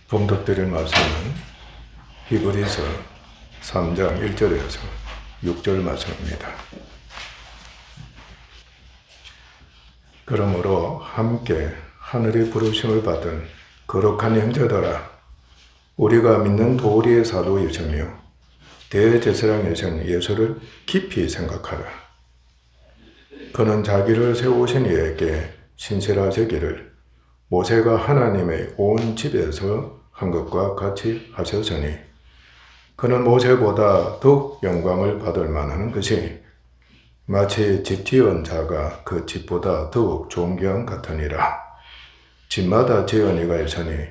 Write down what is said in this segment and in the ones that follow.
봉독드릴 말씀은 히브리서 3장 1절에서 6절 말씀입니다. 그러므로 함께 하늘의 부르심을 받은 거룩한 형제들아, 우리가 믿는 도리의 사도이시며 대제사장이신 예수를 깊이 생각하라. 그는 자기를 세우신 이에게 신실하시기를 모세가 하나님의 온 집에서 한 것과 같이 하셨으니, 그는 모세보다 더욱 영광을 받을 만한 것이 마치 집 지은 자가 그 집보다 더욱 존귀한 같으니라. 집마다 지은 이가 있으니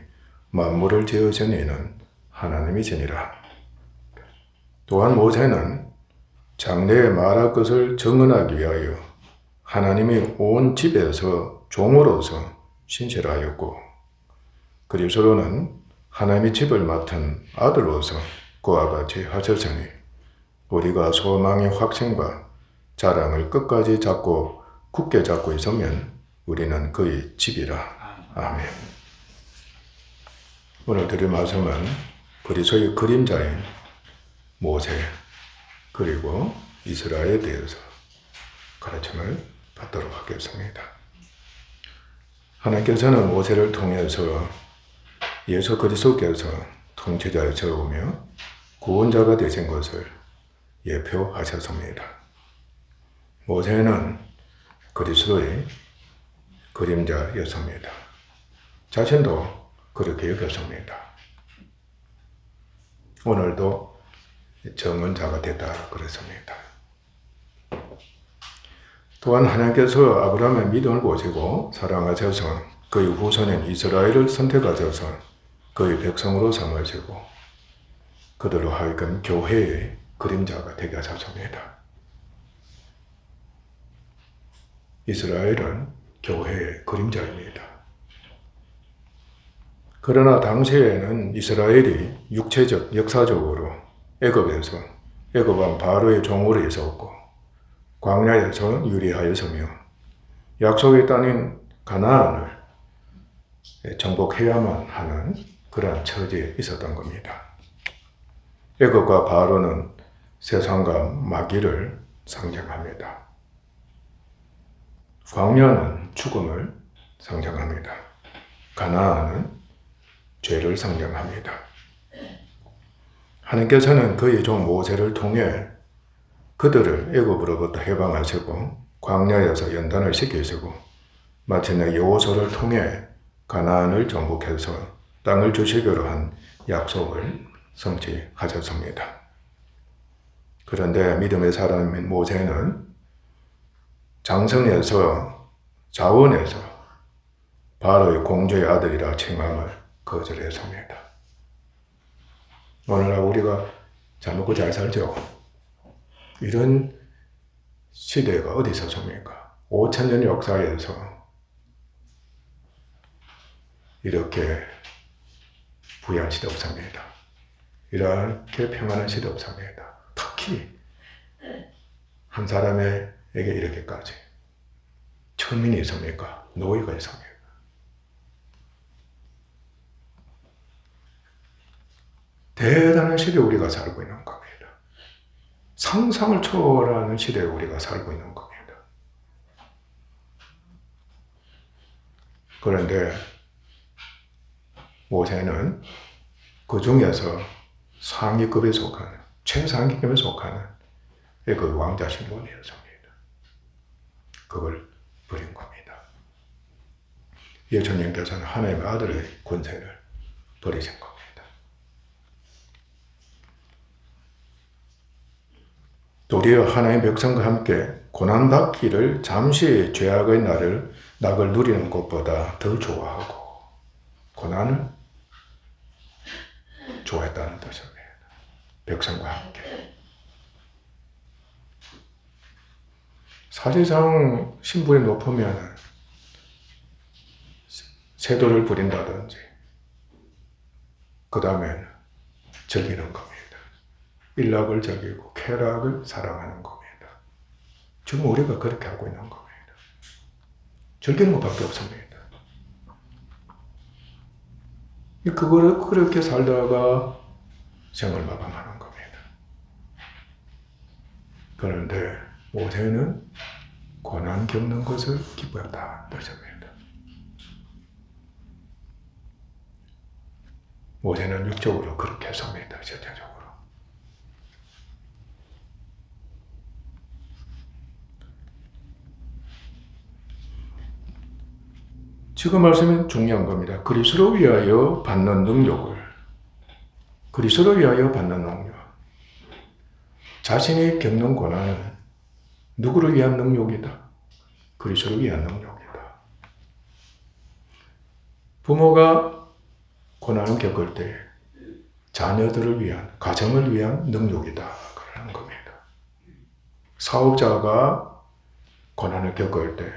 만물을 지으신 이는 하나님이시니라. 또한 모세는 장래에 말할 것을 증언하기 위하여 하나님이 온 집에서 종으로서 신실하였고, 그리스도는 하나님의 집을 맡은 아들로서 그와 같이 하셨으니, 우리가 소망의 확신과 자랑을 끝까지 잡고 굳게 잡고 있으면 우리는 그의 집이라. 아멘. 오늘 드릴 말씀은 그리스도의 그림자인 모세 그리고 이스라엘에 대해서 가르침을 받도록 하겠습니다. 하나님께서는 모세를 통해서 예수 그리스도께서 통치자이시오며 구원자가 되신 것을 예표하셨습니다. 모세는 그리스도의 그림자였습니다. 자신도 그렇게 여겼습니다. 오늘도 증언자가 됐다 그랬습니다. 또한 하나님께서 아브라함의 믿음을 보시고 사랑하셔서 그의 후손인 이스라엘을 선택하셔서 그의 백성으로 삼으시고 그들로 하여금 교회의 그림자가 되게 하셨습니다. 이스라엘은 교회의 그림자입니다. 그러나 당시에는 이스라엘이 육체적, 역사적으로 애굽에서 애굽왕 바로의 종으로 있었고 광야에서 유리하였으며 약속의 땅인 가나안을 정복해야만 하는 그러한 처지에 있었던 겁니다. 애굽과 바로는 세상과 마귀를 상징합니다. 광야는 죽음을 상징합니다. 가나안은 죄를 상징합니다. 하나님께서는 그의 종 모세를 통해 그들을 애굽으로부터 해방하시고 광야에서 연단을 시키시고 마침내 여호수아를 통해 가나안을 정복해서 땅을 주시기로 한 약속을 성취하셨습니다. 그런데 믿음의 사람인 모세는 장성에서 자원에서 바로의 공주의 아들이라 칭함을 거절했습니다. 오늘날 우리가 잘 먹고 잘 살죠. 이런 시대가 어디 있었습니까? 5,000년 역사에서 이렇게 부유한 시대 없습니다. 이렇게 평안한 시대 없습니다. 특히 한 사람에게 이렇게까지 천민이 있습니까? 노예가 있습니까? 대단한 시대에 우리가 살고 있는 겁니다. 상상을 초월하는 시대에 우리가 살고 있는 겁니다. 그런데 모세는 그 중에서 상위급에 속하는, 최상위급에 속하는 그 왕자 신분이었습니다. 그걸 버린 겁니다. 예수님께서는 하나님의 아들의 권세를 버리신 겁니다. 도리어 하나님의 백성과 함께 고난받기를 잠시 죄악의 낙을 누리는 것보다 더 좋아하고 고난을 좋아했다는 뜻입니다. 백성과 함께. 사실상 신분이 높으면 세도를 부린다든지 그 다음에는 즐기는 겁니다. 일락을 즐기고 쾌락을 사랑하는 겁니다. 지금 우리가 그렇게 하고 있는 겁니다. 즐기는 것밖에 없습니다. 그거를 그렇게 살다가 생을 마감하는 겁니다. 그런데 모세는 고난 겪는 것을 기뻐했다 뜻입니다. 모세는 육적으로 그렇게 섭니다. 실제적으로. 지금 말씀은 중요한 겁니다. 그리스도를 위하여 받는 능력을, 그리스도를 위하여 받는 능력, 자신이 겪는 고난은 누구를 위한 능력이다? 그리스도를 위한 능력이다. 부모가 고난을 겪을 때 자녀들을 위한, 가정을 위한 능력이다 그러는 겁니다. 사업자가 고난을 겪을 때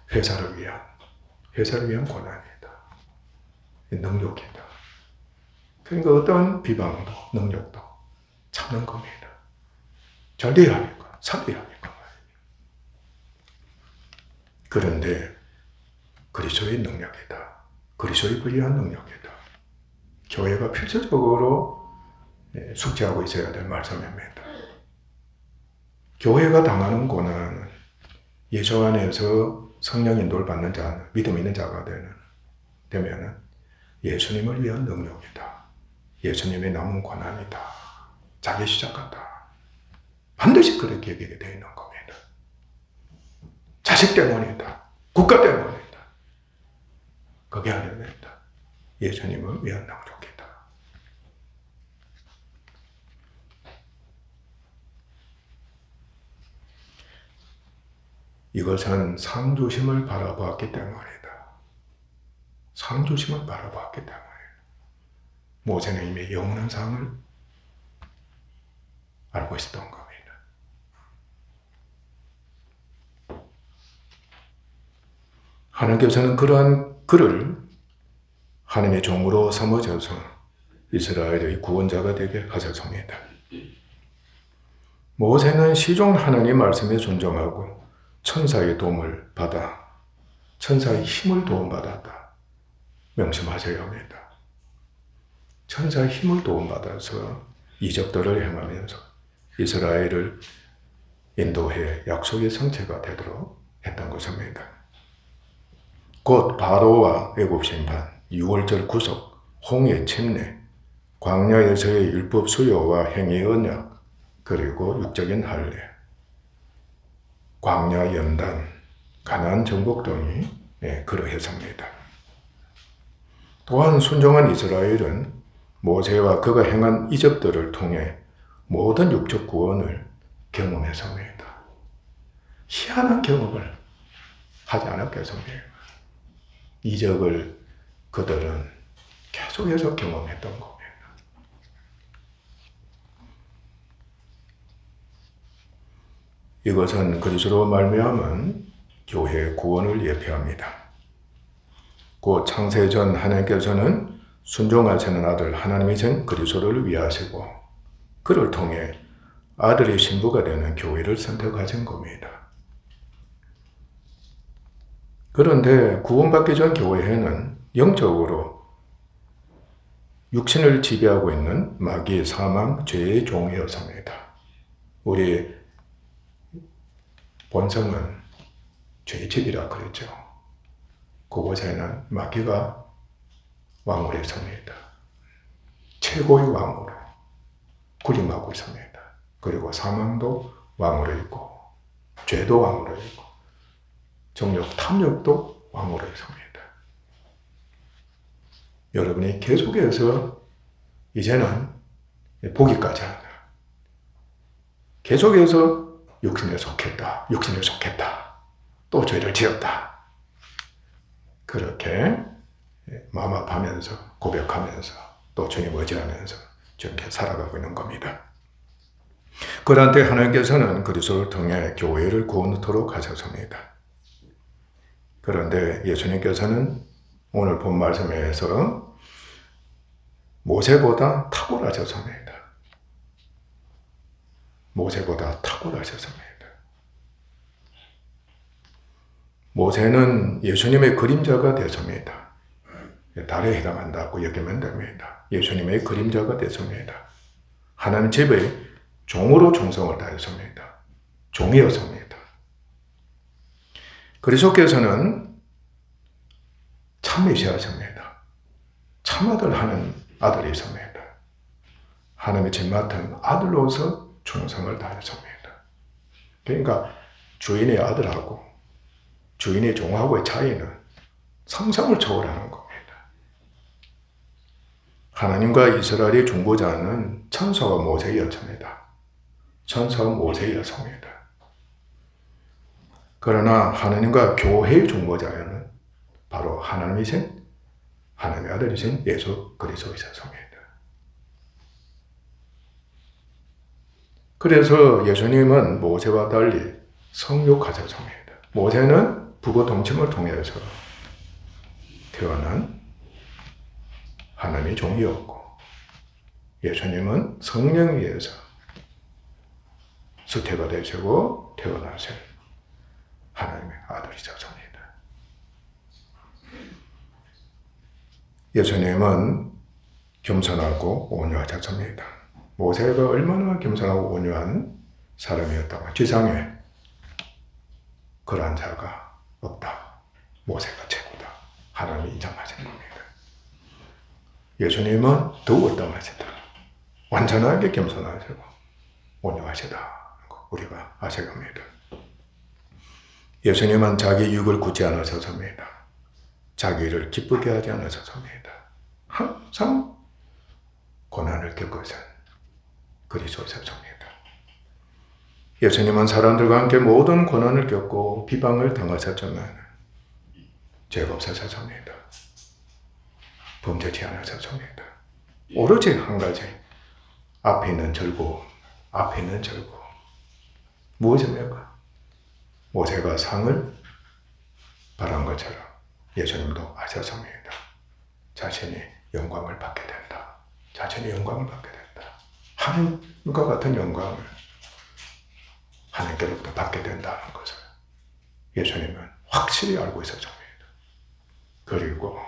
회사를 위한 고난이다. 능력이다. 그러니까 어떤 비방도, 능력도 참는 겁니다. 잘 돼야 하니까, 살아야 하니까. 그런데 그리스도의 능력이다. 그리스도를 위한 능력이다. 교회가 필수적으로 숙지하고 있어야 될 말씀입니다. 교회가 당하는 고난은 예수 안에서 성령 인도를 받는 자, 믿음 있는 자가 되면 예수님을 위한 능력이다. 예수님의 남은 고난이다. 자기 시작한다. 반드시 그렇게 얘기가 되어 있는 겁니다. 자식 때문이다. 국가 때문이다. 그게 아닙니다. 예수님을 위한 능력이다. 이것은 상주심을 바라보았기 때문이다. 상주심을 바라보았기 때문이다. 모세는 이미 영원한 상을 알고 있었던 겁니다. 하나님께서는 그러한 그를 하나님의 종으로 삼으셔서 이스라엘의 구원자가 되게 하셨습니다. 모세는 시종 하나님 말씀에 순종하고 천사의 도움을 받아 천사의 힘을 도움받았다. 명심하셔야 합니다. 천사의 힘을 도움받아서 이적들을 행하면서 이스라엘을 인도해 약속의 성체가 되도록 했던 것입니다. 곧 바로와 애굽 심판, 유월절 구속, 홍해 침례, 광야에서의 율법 수요와 행위 언약, 그리고 육적인 할례, 광야 연단, 가나안 정복 등이 그러했습니다. 또한 순종한 이스라엘은 모세와 그가 행한 이적들을 통해 모든 육적 구원을 경험했습니다. 희한한 경험을 하지 않았겠습니까? 이적을 그들은 계속해서 경험했던 겁니다. 이것은 그리스도로 말미암은 교회의 구원을 예표합니다. 곧 창세전 하나님께서는 순종하시는 아들 하나님이신 그리스도를 위하시고 그를 통해 아들의 신부가 되는 교회를 선택하신 겁니다. 그런데 구원받기 전 교회에는 영적으로 육신을 지배하고 있는 마귀, 사망, 죄의 종이었습니다. 우리 본성은 죄의 집이라 그랬죠. 그곳에는 마귀가 왕으로 있습니다. 최고의 왕으로 군림하고 있습니다. 그리고 사망도 왕으로 있고 죄도 왕으로 있고 정욕, 탐욕도 왕으로 있습니다. 여러분이 계속해서 이제는 보기까지 한다. 계속해서 육신에 속했다. 육신에 속했다. 또 죄를 지었다. 그렇게 마음 아파하면서 고백하면서 또 주님 의지하면서 저렇게 살아가고 있는 겁니다. 그런데 하나님께서는 그리스도를 통해 교회를 구원토록 하셨습니다. 그런데 예수님께서는 오늘 본 말씀에서 모세보다 탁월하셨습니다. 모세보다 탁월하셨습니다. 모세는 예수님의 그림자가 되었습니다. 달에 해당한다고 여기면 됩니다. 예수님의 그림자가 됐습니다. 하나님 집의 종으로 충성을 다했습니다. 종이었습니다. 그리스도께서는 참 메시아십니다. 참아들 하는 아들이십니다. 하나님의 집 맡은 아들로서 충성을 다했습니다. 그러니까 주인의 아들하고 주인의 종하고의 차이는 상상을 초월하는 겁니다. 하나님과 이스라엘의 중보자는 천사와 모세였습니다. 천사와 모세였습니다. 그러나 하나님과 교회의 중보자는 바로 하나님이신 하나님의 아들이신 예수 그리스도이셨습니다. 그래서 예수님은 모세와 달리 성육하셨습니다. 모세는 부부 동침을 통해서 태어난 하나님의 종이었고, 예수님은 성령에 의해서 수태가 되시고 태어나신 하나님의 아들이셨습니다. 예수님은 겸손하고 온유하셨습니다. 모세가 얼마나 겸손하고 온유한 사람이었다고, 지상에 그러한 자가 없다. 모세가 최고다. 하나님이 인정하신 겁니다. 예수님은 더욱 어떠하시다. 완전하게 겸손하시고 온유하시다. 우리가 아셔야 합니다. 예수님은 자기 육을 굳지 않으셨습니다. 자기를 기쁘게 하지 않으셨습니다. 항상 고난을 겪으신 그리스도이셨습니다. 예수님은 사람들과 함께 모든 고난을 겪고 비방을 당하셨지만 죄가 없으셨습니다. 범죄치 않으셨습니다. 오로지 한 가지, 앞에 있는 즐거움, 앞에 있는 즐거움. 무엇입니까? 모세가 상을 바란 것처럼 예수님도 아셨습니다. 자신이 영광을 받게 된다. 자신이 영광을 받게 된다. 하나님과 같은 영광을 하나님께로부터 받게 된다는 것을 예수님은 확실히 알고 있었습니다. 그리고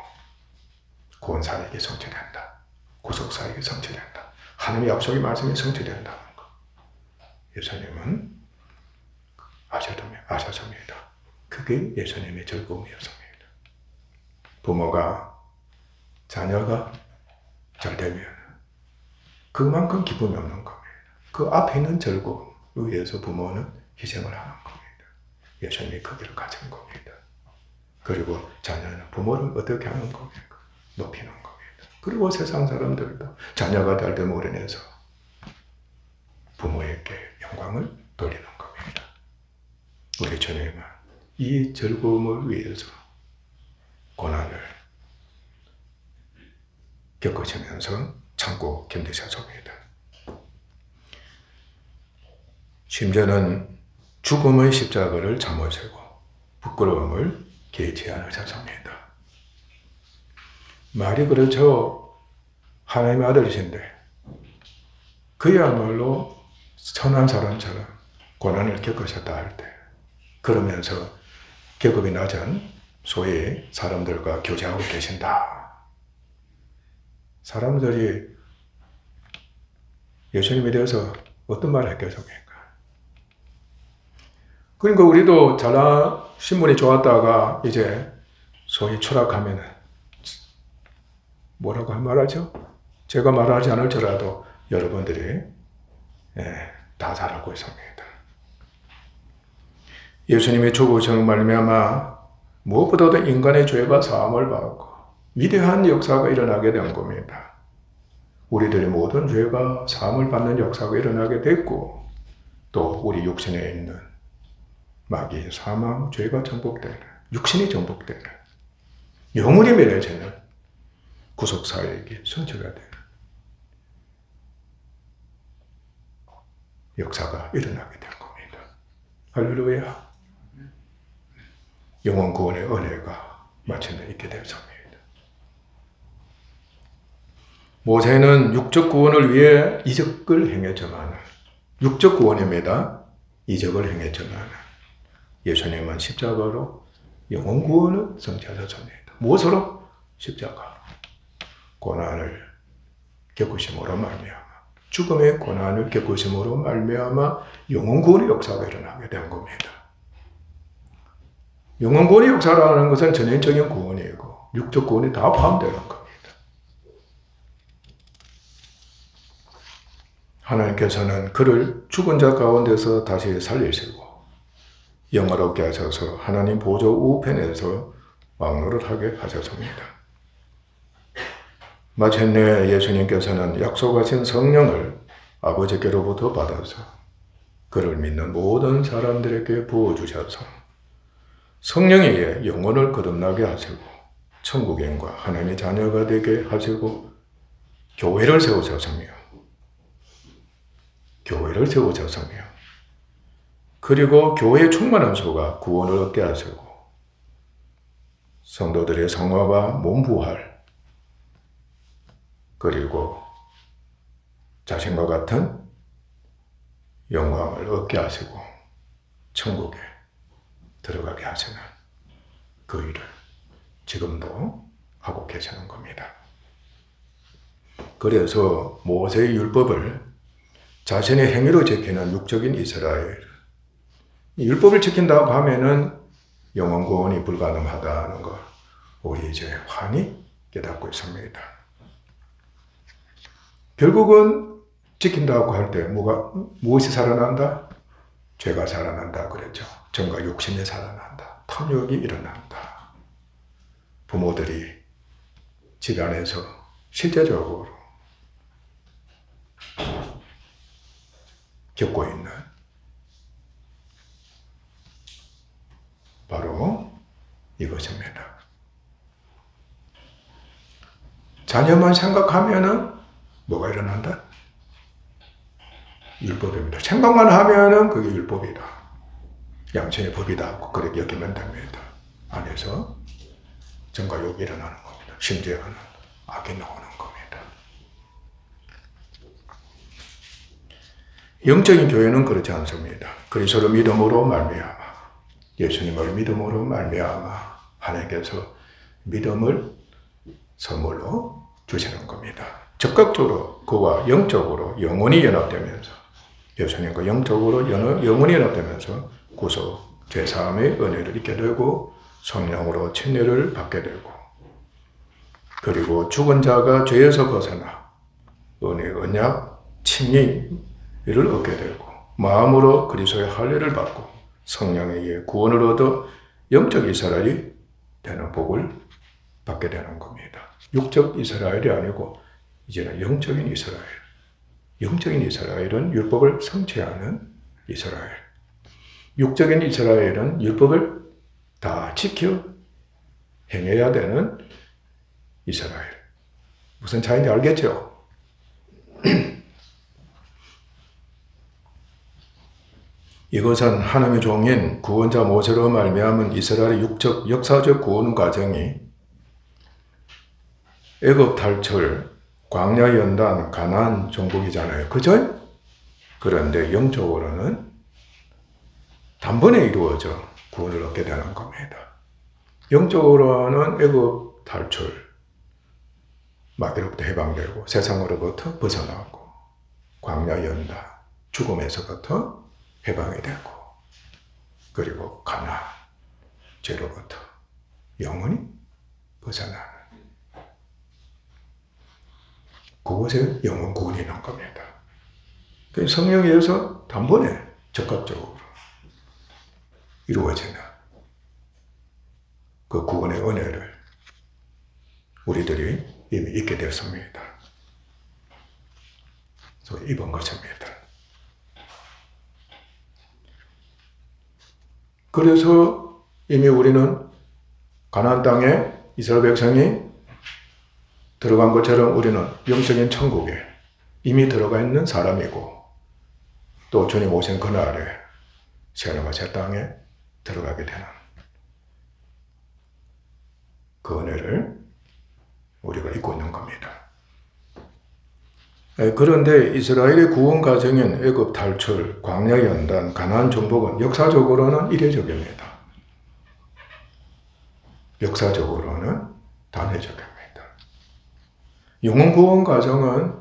구원사에게 성취된다. 구속사에게 성취된다. 하나님의 약속의 말씀이 성취된다는 것. 예수님은 아셨습니다. 그게 예수님의 즐거움이었습니다. 부모가 자녀가 잘 되면 그만큼 기쁨이 없는 겁니다. 그 앞에 있는 즐거움을 위해서 부모는 희생을 하는 겁니다. 예수님이 그 길을 가진 겁니다. 그리고 자녀는 부모를 어떻게 하는 겁니까? 높이는 겁니다. 그리고 세상 사람들도 자녀가 잘 됨으로 인해서 부모에게 영광을 돌리는 겁니다. 우리 주님은 이 즐거움을 위해서 고난을 겪으시면서 참고 견디셨습니다. 심지어는 죽음의 십자가를 참으시고 부끄러움을 개의치 않으셨습니다. 말이 그렇죠. 하나님의 아들이신데 그야말로 선한 사람처럼 고난을 겪으셨다 할 때, 그러면서 계급이 낮은 소위 사람들과 교제하고 계신다. 사람들이 예수님에 대해서 어떤 말을 했겠습니까? 그러니까 우리도 신분이 좋았다가 이제 소위 추락하면 뭐라고 말하죠? 제가 말하지 않을지라도 여러분들이 다 잘 알고 있습니다. 예수님의 죽으심을 말미암아 무엇보다도 인간의 죄가 사함을 받고 위대한 역사가 일어나게 된 겁니다. 우리들의 모든 죄가 사함을 받는 역사가 일어나게 됐고, 또 우리 육신에 있는 마귀, 사망, 죄가 정복되는, 육신이 정복되는, 영원히 맺어지는 구속사에게 성취가 되는 역사가 일어나게 된 겁니다. 할렐루야. 영원 구원의 은혜가 마침내 있게 되었습니다. 모세는 육적 구원을 위해 이적을 행했지만, 육적 구원입니다. 이적을 행했지만 예수님은 십자가로 영원 구원을 성취하셨습니다. 무엇으로? 십자가. 고난을 겪으심으로 말미암아, 죽음의 고난을 겪으심으로 말미암아 영혼 구원의 역사가 일어나게 된 겁니다. 영혼 구원의 역사라는 것은 전인적인 구원이고 육적 구원이 다 포함되는 겁니다. 하나님께서는 그를 죽은 자 가운데서 다시 살리시고 영화롭게 하셔서 하나님 보좌 우편에서 왕노릇하게 하셨습니다. 마침내 예수님께서는 약속하신 성령을 아버지께로부터 받아서 그를 믿는 모든 사람들에게 부어주셔서 성령의 영혼을 거듭나게 하시고 천국인과 하나님의 자녀가 되게 하시고 교회를 세우셨으며 그리고 교회에 충만한 수가 구원을 얻게 하시고 성도들의 성화와 몸부활 그리고 자신과 같은 영광을 얻게 하시고 천국에 들어가게 하시는 그 일을 지금도 하고 계시는 겁니다. 그래서 모세의 율법을 자신의 행위로 지키는 육적인 이스라엘, 율법을 지킨다고 하면은 영혼 구원이 불가능하다는 걸 우리 이제 환히 깨닫고 있습니다. 결국은 지킨다고 할 때 무엇이 살아난다? 죄가 살아난다 그랬죠. 정과 욕심이 살아난다. 탐욕이 일어난다. 부모들이 집 안에서 실제적으로 겪고 있는 바로 이것입니다. 자녀만 생각하면은 뭐가 일어난다? 율법입니다. 생각만 하면은 그게 율법이다. 양심의 법이다. 그렇게 여기면 됩니다. 안에서 정과 욕이 일어나는 겁니다. 심지어는 악이 나오는 겁니다. 영적인 교회는 그렇지 않습니다. 그리스도를 믿음으로 말미암아, 예수님을 믿음으로 말미암아 하나님께서 믿음을 선물로 주시는 겁니다. 적극적으로 그와 영적으로 영원히 연합되면서 예수님과 영적으로 영원히 연합되면서 구속, 죄사함의 은혜를 잊게 되고 성령으로 침례를 받게 되고 그리고 죽은 자가 죄에서 벗어나 은혜, 언약, 칭의를 얻게 되고 마음으로 그리스도의 할례를 받고 성령에게 구원을 얻어 영적 이스라엘이 되는 복을 받게 되는 겁니다. 육적 이스라엘이 아니고 이제는 영적인 이스라엘. 영적인 이스라엘은 율법을 성취하는 이스라엘. 육적인 이스라엘은 율법을 다 지켜 행해야 되는 이스라엘. 무슨 차이인지 알겠죠? 이것은 하나님의 종인 구원자 모세로 말미암은 이스라엘의 육적 역사적 구원 과정이 애굽 탈출, 광야 연단, 가나안 정복이잖아요. 그죠? 그런데 영적으로는 단번에 이루어져 구원을 얻게 되는 겁니다. 영적으로는 애굽 탈출, 마귀로부터 해방되고 세상으로부터 벗어나고 광야 연단, 죽음에서부터 해방이 되고 그리고 가나안, 죄로부터 영원히 벗어나는 그곳에 영원 구원이 난 겁니다. 성령에 의해서 단번에 적극적으로 이루어지는 그 구원의 은혜를 우리들이 이미 잊게 되었습니다. 그래서 입은 것입니다. 그래서 이미 우리는 가나안 땅에 이스라엘 백성이 들어간 것처럼 우리는 영적인 천국에 이미 들어가 있는 사람이고 또 주님 오신 그날에 새하늘과 새 땅에 들어가게 되는 그 은혜를 우리가 잊고 있는 겁니다. 그런데 이스라엘의 구원 과정인 애굽 탈출, 광야 연단, 가나안 정복은 역사적으로는 이례적입니다. 역사적으로는 단회적입니다. 영혼 구원 과정은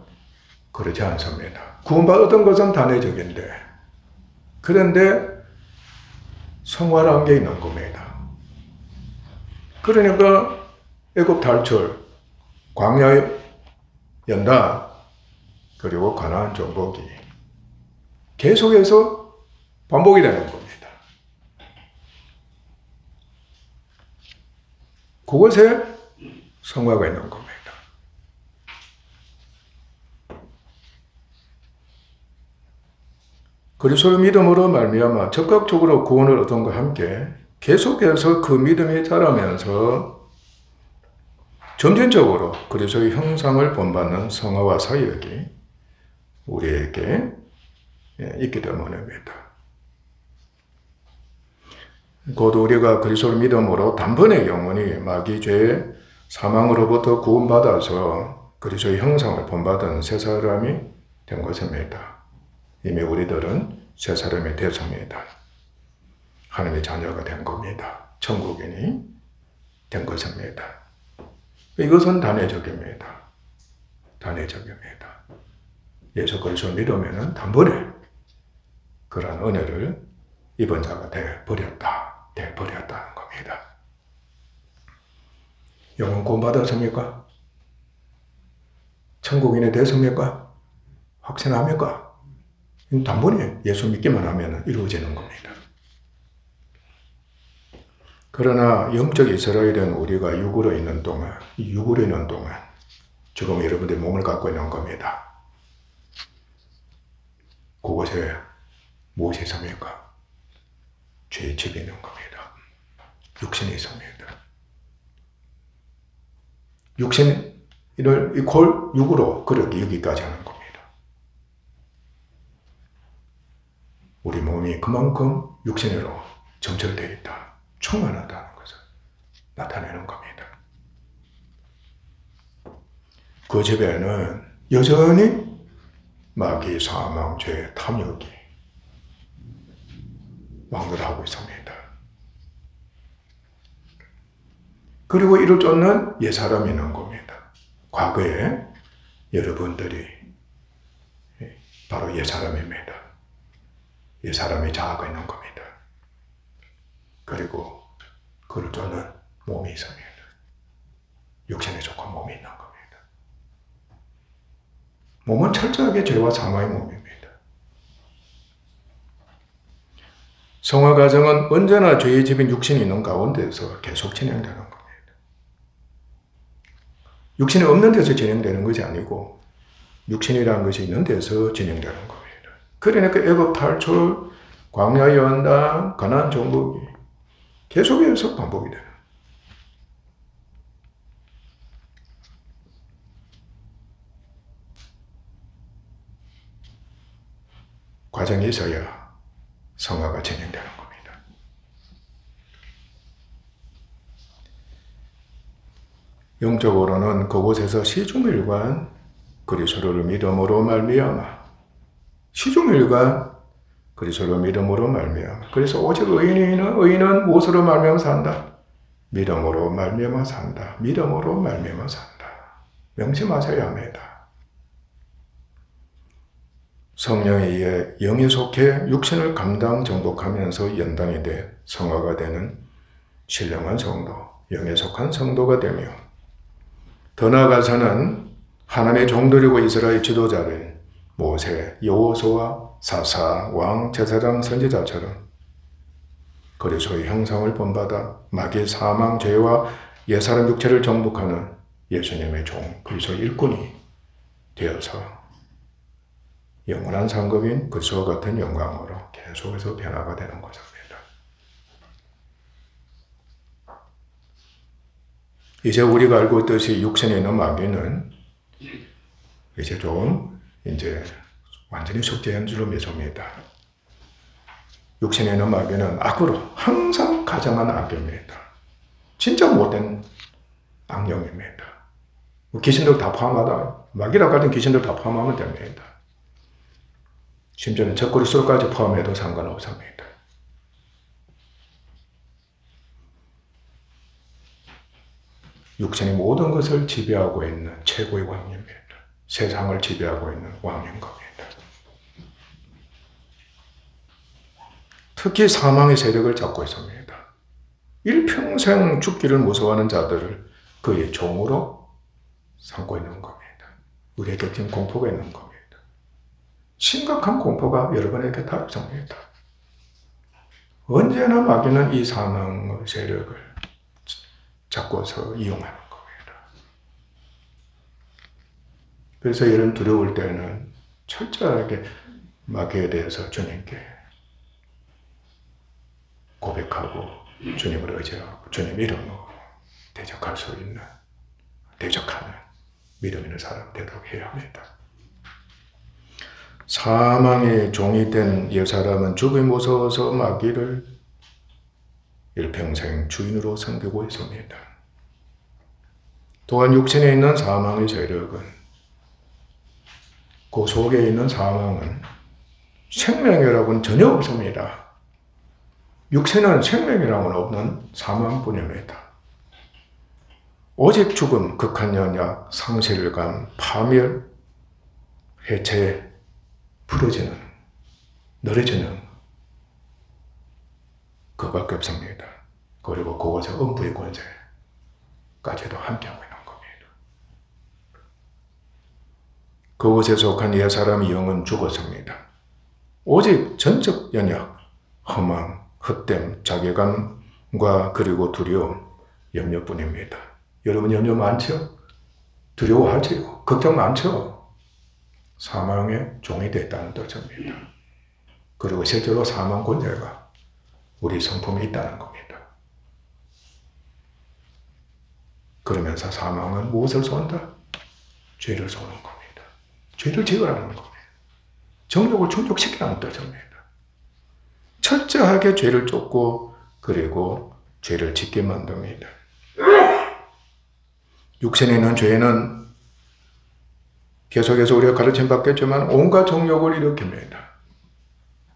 그렇지 않습니다. 구원받았던 것은 단회적인데, 그런데 성화라는 게 있는 겁니다. 그러니까 애굽 탈출, 광야의 연단, 그리고 가나안 정복이 계속해서 반복이 되는 겁니다. 그것에 성화가 있는 겁니다. 그리스도의 믿음으로 말미암아 적극적으로 구원을 얻은과 함께 계속해서 그 믿음이 자라면서 점진적으로 그리스도의 형상을 본받는 성화와 사역이 우리에게 있기 때문입니다. 곧 우리가 그리스도를 믿음으로 단번에 영원히 마귀 죄 사망으로부터 구원받아서 그리스도의 형상을 본받은 새 사람이 된 것입니다. 이미 우리들은 새 사람이 되었습니다. 하나님의 자녀가 된 겁니다. 천국인이 된 것입니다. 이것은 단회적입니다. 단회적입니다. 예수 그리스도를 믿으면 단번에 그러한 은혜를 입은 자가 되어버렸다는 겁니다. 영혼 구원 받았습니까? 천국인이 됐습니까? 확신합니까? 단번에 예수 믿기만 하면 이루어지는 겁니다. 그러나 영적 이스라엘은 우리가 육으로 있는 동안, 지금 여러분들이 몸을 갖고 있는 겁니다. 그곳에 무엇이 있습니까? 죄의 집이 있는 겁니다. 육신이 있습니다. 육신을 이퀄 육으로 그렇게 여기까지 하는 겁니다. 우리 몸이 그만큼 육신으로 점철되어 있다, 충만하다는 것을 나타내는 겁니다. 그 집에는 여전히 마귀, 사망, 죄, 탐욕이 왕노하고 있습니다. 그리고 이를 쫓는 옛사람이 있는 겁니다. 과거에 여러분들이 바로 옛사람입니다. 옛사람이 자아가 있는 겁니다. 그리고 그를 쫓는 몸이 있습니다. 육신에 속한 몸이 있는 겁니다. 몸은 철저하게 죄와 사망의 몸입니다. 성화 과정은 언제나 죄의 집인 육신이 있는 가운데서 계속 진행되는 겁니다. 육신이 없는 데서 진행되는 것이 아니고 육신이라는 것이 있는 데서 진행되는 겁니다. 그러니까 애굽 탈출, 광야 연단, 가나안 정복이 계속해서 반복이 되는. 과정이 있어야 성화가 진행되는 겁니다. 영적으로는 그곳에서 시중일관 그리스도를 믿음으로 말미암아 시중일관 그리스도를 믿음으로 말미암아. 그래서 오직 의인은 무엇으로 말미암아 산다? 믿음으로 말미암아 산다. 믿음으로 말미암아 산다. 명심하셔야 합니다. 성령에 의해 영에 속해 육신을 감당 정복하면서 연단이 돼 성화가 되는 신령한 성도, 영에 속한 성도가 되며 더 나아가서는 하나님의 종들이고 이스라엘 지도자를 모세, 여호수아, 사사, 왕, 제사장, 선지자처럼 그리스도의 형상을 본받아 마귀, 사망, 죄와 옛사람 육체를 정복하는 예수님의 종, 그리스도의 일꾼이 되어서 영원한 상급인 그리스도와 같은 영광으로 계속해서 변화가 되는 것입니다. 이제 우리가 알고 있듯이 육신에 있는 마귀는 이제 완전히 속죄한 줄로 믿습니다. 육신에 있는 마귀는 악으로 항상 가장한 악입니다. 진짜 못된 악령입니다. 귀신들 다 포함하다. 마귀라고 하던 귀신들 다 포함하면 됩니다. 심지어는 적그리스도까지 포함해도 상관없습니다. 육신이 모든 것을 지배하고 있는 최고의 왕입니다. 세상을 지배하고 있는 왕인 겁니다. 특히 사망의 세력을 잡고 있습니다. 일평생 죽기를 무서워하는 자들을 그의 종으로 삼고 있는 겁니다. 우리에게 지금 공포가 있는 겁니다. 심각한 공포가 여러분에게 다 있습니다. 언제나 마귀는 이 사망의 세력을 잡고서 이용하는 겁니다. 그래서 여러분 두려울 때는 철저하게 마귀에 대해서 주님께 고백하고 주님을 의지하고 주님 이름으로 대적할 수 있는, 대적하는 믿음 있는 사람 되도록 해야 합니다. 사망의 종이 된 옛사람은 죽음이 무서워서 마귀를 일평생 주인으로 섬기고 있습니다. 또한 육신에 있는 사망의 세력은, 그 속에 있는 사망은 생명이라고는 전혀 없습니다. 육신은 생명이라고는 없는 사망뿐입니다. 오직 죽음, 극한 연약, 상실감, 파멸, 해체, 부러지는, 늘어지는 그밖에 없습니다. 그리고 그것의 음부의 권세까지도 함께하고 있는 겁니다. 그것에 속한 옛사람의 영은 죽었습니다. 오직 전적 연약, 허망, 헛됨, 자괴감과 그리고 두려움, 염려뿐입니다. 여러분 염려 많죠? 두려워하지요? 걱정 많죠? 사망의 종이 됐다는 뜻입니다. 그리고 실제로 사망 권세가 우리 성품에 있다는 겁니다. 그러면서 사망은 무엇을 쏜다? 죄를 쏘는 겁니다. 죄를 지으라는 겁니다. 정욕을 충족시키라는 뜻입니다. 철저하게 죄를 쫓고 그리고 죄를 짓게 만듭니다. 육신에 있는 죄는 계속해서 우리가 가르침 받겠지만 온갖 정욕을 일으킵니다.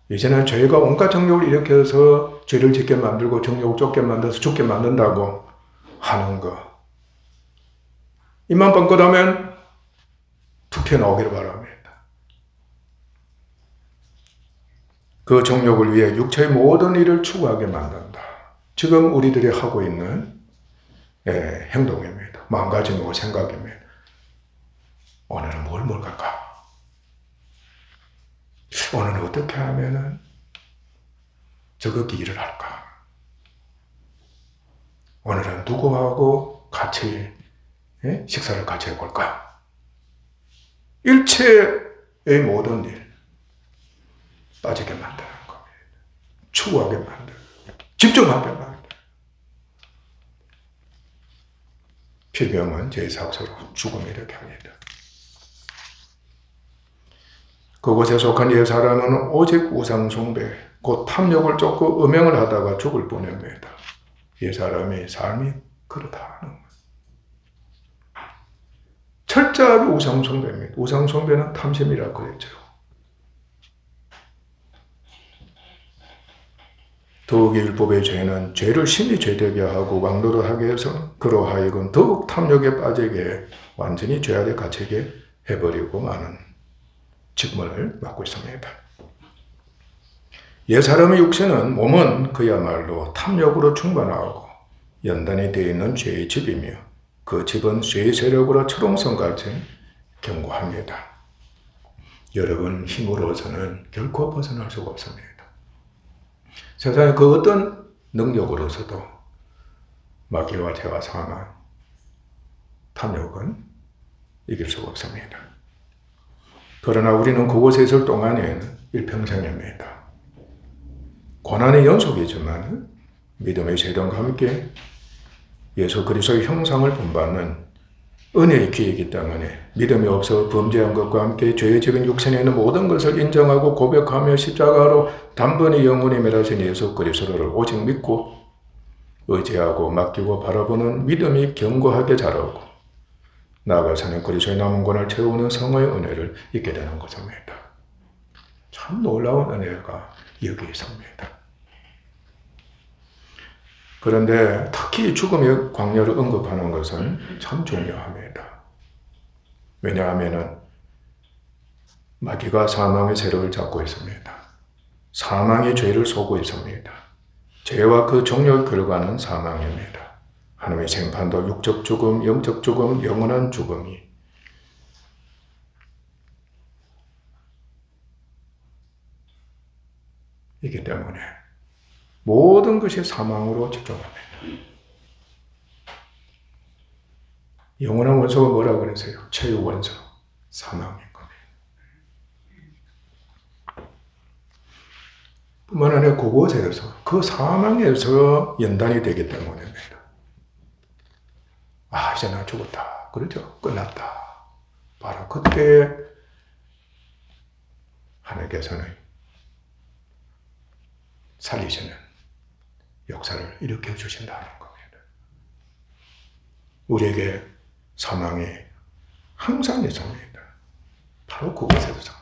이제는 죄가 온갖 정욕을 일으켜서 죄를 짓게 만들고 정욕을 쫓게 만들어서 죽게 만든다고 하는 거. 입만 뻥끗하면 툭 튀어나오기를 바랍니다. 그 정욕을 위해 육체의 모든 일을 추구하게 만든다. 지금 우리들이 하고 있는 행동입니다. 마음가짐이고 생각입니다. 오늘은 뭘 먹을까? 오늘은 어떻게 하면은 저것기 일을 할까? 오늘은 누구하고 같이 식사를 같이 해볼까? 일체의 모든 일 빠지게 만드는 겁니다. 추구하게 만들고 집중하게 만들고. 필경은 제4억서로 죽음을 이렇게 합니다. 그곳에 속한 옛사람은 오직 우상숭배, 곧 탐욕을 쫓고 음행을 하다가 죽을 뿐입니다. 옛사람의 삶이 그렇다는 거예요. 철저하게 우상숭배입니다. 우상숭배는 탐심이라고 그랬죠. 더욱이 율법의 죄는 죄를 심히 죄되게 하고 왕노를 하게 해서 그로 하여금 더욱 탐욕에 빠지게 완전히 죄 아래 갇히게 해버리고 마는 직무를 맡고 있습니다. 옛사람의 육신은 몸은 그야말로 탐욕으로 충만하고 연단이 되어 있는 죄의 집이며 그 집은 죄의 세력으로 철옹성같이 견고합니다. 여러분 힘으로서는 결코 벗어날 수가 없습니다. 세상의 그 어떤 능력으로서도 마귀와 죄와 사망, 탐욕은 이길 수가 없습니다. 그러나 우리는 그곳에 있을 동안에는 일평생입니다. 고난의 연속이지만 믿음의 재정과 함께 예수 그리스도의 형상을 본받는 은혜의 기회이기 때문에 믿음이 없어 범죄한 것과 함께 죄의 집인 육신에 있는 모든 것을 인정하고 고백하며 십자가로 단번에 영원히 멸하신 예수 그리스도를 오직 믿고 의지하고 맡기고 바라보는 믿음이 견고하게 자라고 나아가서는 그리스도의 남은 권을 채우는 성의 은혜를 잊게 되는 것입니다. 참 놀라운 은혜가 여기 있습니다. 그런데 특히 죽음의 광야를 언급하는 것은 참 중요합니다. 왜냐하면 마귀가 사망의 세력을 잡고 있습니다. 사망의 죄를 쏘고 있습니다. 죄와 그 종료의 결과는 사망입니다. 하나님의 심판도 육적 죽음, 영적 죽음, 영원한 죽음이 이기 때문에 모든 것이 사망으로 집중합니다. 영원한 원소가 뭐라고 그러세요? 최후 원소, 사망인 겁니다. 뿐만 아니라 그곳에서, 그 사망에서 연단이 되기 때문입니다. 아, 이제 나 죽었다. 그렇죠? 끝났다. 바로 그때 하나님께서는 살리시는 역사를 일으켜 주신다는 겁니다. 우리에게 사망이 항상 있습니다. 바로 그곳에서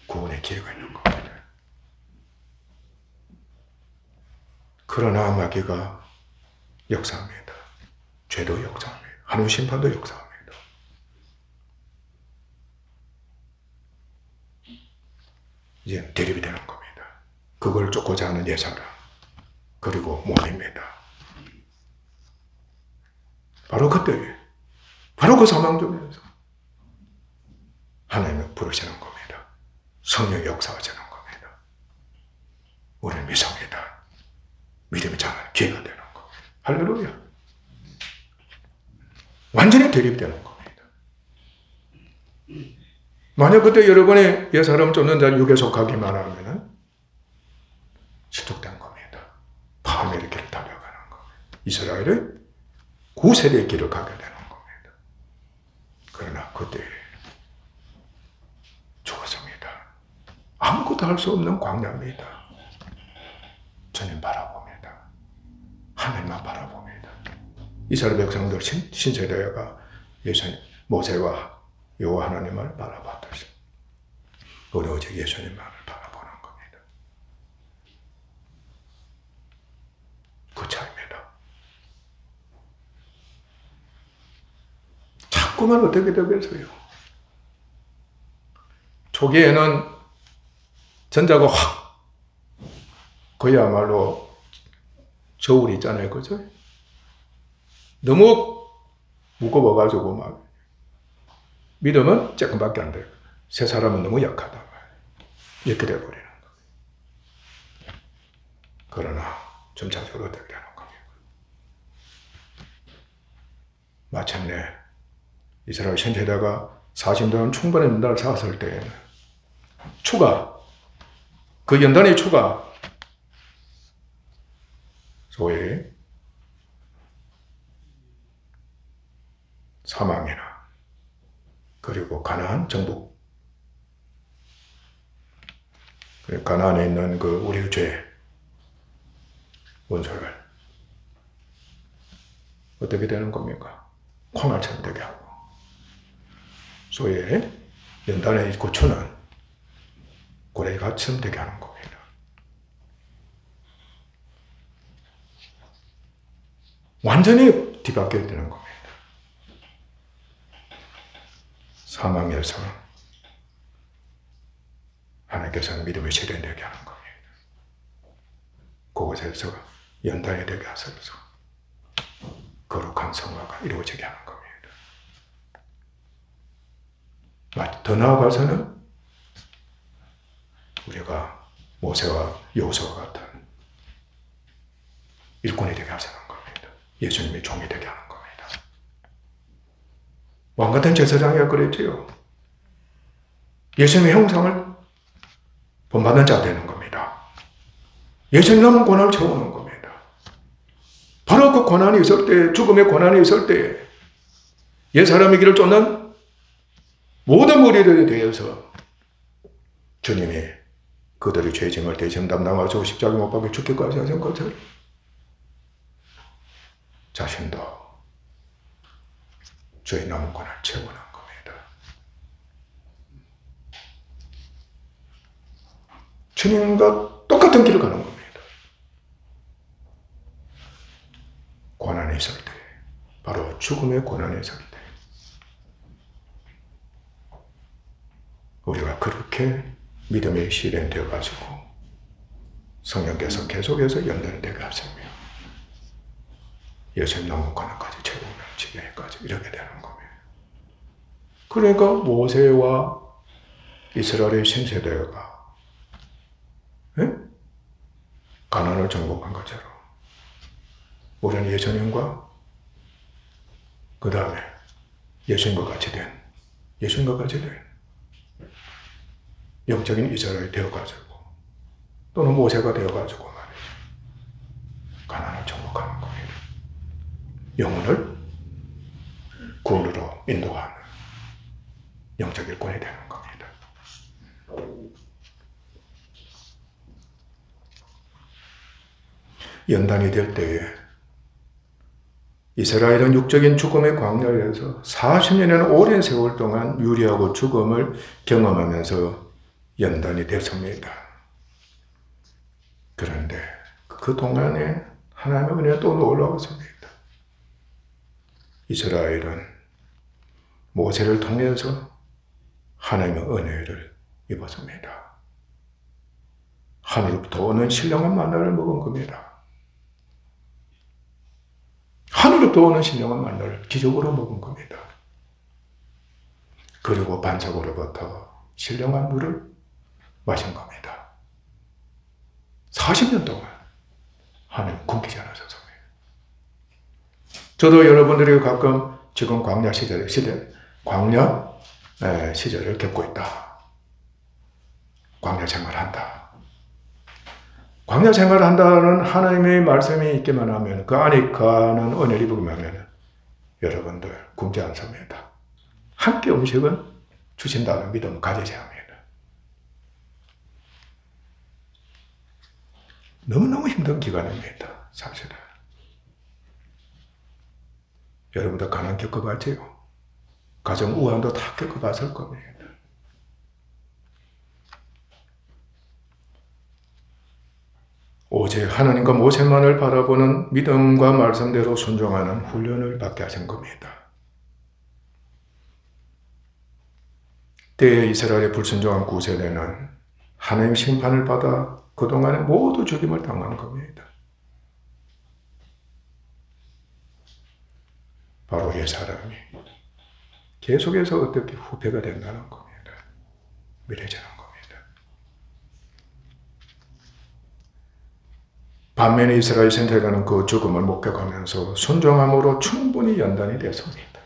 구원의 기회가 있는 겁니다. 그러나 마귀가 역사합니다. 죄도 역사합니다. 하나님 심판도 역사합니다. 이제 대립이 되는 겁니다. 그걸 쫓고자 하는 옛사람, 그리고 몸입니다. 바로 그때, 바로 그 사망 중에서 하나님을 부르시는 겁니다. 성령이 역사하시는 겁니다. 우리는 믿습니다. 믿음이 자라는 기회가 되는 겁니다. 할렐루야. 완전히 대립되는 겁니다. 만약 그때 여러분이 옛사람 쫓는 자 육에 속하기만 하면 실족된 겁니다. 파멸의 길을 달려가는 겁니다. 이스라엘의 구세대의 길을 가게 되는 겁니다. 그러나 그때 죽었습니다. 아무것도 할 수 없는 광야입니다. 주님 바라봅니다. 하늘만 바라봅니다. 이스라엘 백성들 신세대가 예수님, 모세와 여호와 하나님을 바라봤듯이 우리 오직 예수님만을 바라보는 겁니다. 그 차이입니다. 자꾸만 어떻게 되겠어요? 초기에는 전자가 확 그야말로 저울이 있잖아요. 그죠? 너무 무거워가지고 막 믿음은 조금밖에 안 돼요. 세 사람은 너무 약하다. 이렇게 돼버리는 거예요. 그러나 점차적으로 어떻게 되는 겁니까? 마침내 이스라엘 전체다가 40년은 충분히 연단을 쌓았을 때에는 추가, 그 연단의 추가, 소위 사망이나 그리고 가나안 정복, 가나안에 있는 그 우리의 죄 원소를 어떻게 되는 겁니까? 콩알처럼 되게 하고, 소위 연단의 고추는 고래같이 되게 하는 겁니다. 완전히 뒤바뀌어야 되는 겁니다. 사망에서 하나님께서는 믿음을 실현되게 하는 겁니다. 그곳에서 연단이 되게 하셔서 거룩한 성화가 이루어지게 하는 겁니다. 더 나아가서는 우리가 모세와 여호수아와 같은 일꾼이 되게 하시는 겁니다. 예수님의 종이 되게 하는 겁니다. 왕같은 제사장이라 그랬지요. 예수님의 형상을 본받는 자 되는 겁니다. 예수님 남은 고난을 채우는 겁니다. 바로 그 고난이 있을 때, 죽음의 고난이 있을 때 옛사람의 길을 쫓는 모든 무리들에 대해서 주님이 그들의 죄짐을 대신 담당하시고 십자가 못 박혀 죽기까지 하신 것을 자신도 저희 남은 고난을 채우는 겁니다. 주님과 똑같은 길을 가는 겁니다. 죽음의 고난에 있을 때 우리가 그렇게 믿음이 실현되어가지고 성령께서 계속해서 연단되게 하시며 예수님 나무 고난까지 최고를 지게까지 이렇게 되는 겁니다. 그러니까 모세와 이스라엘의 신세대가 가나안을 정복한 것처럼 우리는 예수님과 그 다음에 예수님과 같이 된 영적인 이스라엘이 되어가지고 또는 모세가 되어가지고 말이죠. 가나안을 정복하는 겁니다. 영혼을 구원으로 인도하는 영적 일꾼이 되는 겁니다. 연단이 될 때에 이스라엘은 육적인 죽음의 광야에서 40년이라는 오랜 세월 동안 유리하고 죽음을 경험하면서 연단이 됐습니다. 그런데 그 동안에 하나님의 은혜가 또 놀라웠습니다. 이스라엘은 모세를 통해서 하나님의 은혜를 입었습니다. 하늘로부터 오는 신령한 만나를 먹은 겁니다. 하늘로부터 오는 신령한 만나를 기적으로 먹은 겁니다. 그리고 반석으로부터 신령한 물을 마신 겁니다. 40년 동안 하나님 굶기지 않으셨습니다. 저도 여러분들이 가끔 지금 광야 시절을 겪고 있다. 광야 생활한다. 광야 생활한다는 하나님의 말씀이 있기만 하면 그 안에 가는 은혜를 입으기만 하면 여러분들 굶지 않습니다. 한 끼 음식은 주신다는 믿음을 가지셔야 합니다. 너무너무 힘든 기간입니다. 사실은. 여러분도 가난 겪어봤지요? 가정 우환도 다 겪어봤을 겁니다. 오직 하나님과 모세만을 바라보는 믿음과 말씀대로 순종하는 훈련을 받게 하신 겁니다. 때에 이스라엘의 불순종한 9세대는 하나님의 심판을 받아 그동안에 모두 죽임을 당한 겁니다. 바로 이 사람이 계속해서 어떻게 후패가 된다는 겁니다. 미래지는 겁니다. 반면에 이스라엘 세대는 그 죽음을 목격하면서 순종함으로 충분히 연단이 됐습니다.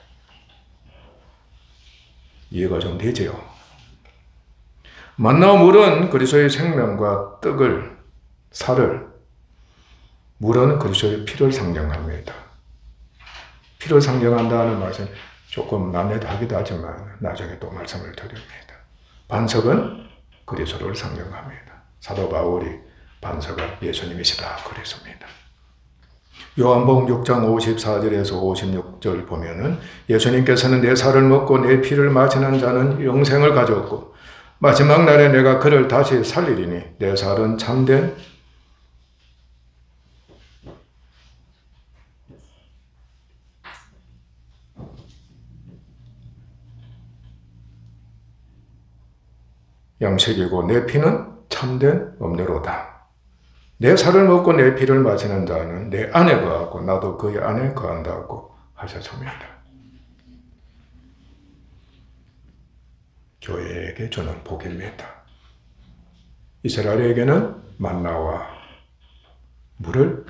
이해가 좀 되지요? 만나와 물은 그리스도의 생명과 살을, 물은 그리스도의 피를 상징합니다. 피를 상징한다는 말씀 조금 난해하기도 하지만 나중에 또 말씀을 드립니다. 반석은 그리스도를 상징합니다. 사도 바울이 반석은 예수님이시다 그랬습니다. 요한복음 6장 54절에서 56절 보면은 예수님께서는 내 살을 먹고 내 피를 마시는 자는 영생을 가졌고 마지막 날에 내가 그를 다시 살리리니 내 살은 참된 양식이고 내 피는 참된 음료로다. 내 살을 먹고 내 피를 마시는 자는 내 안에 거하고 나도 그의 안에 거한다고 하셨습니다. 교회에게 주는 복입니다. 이스라엘에게는 만나와 물을,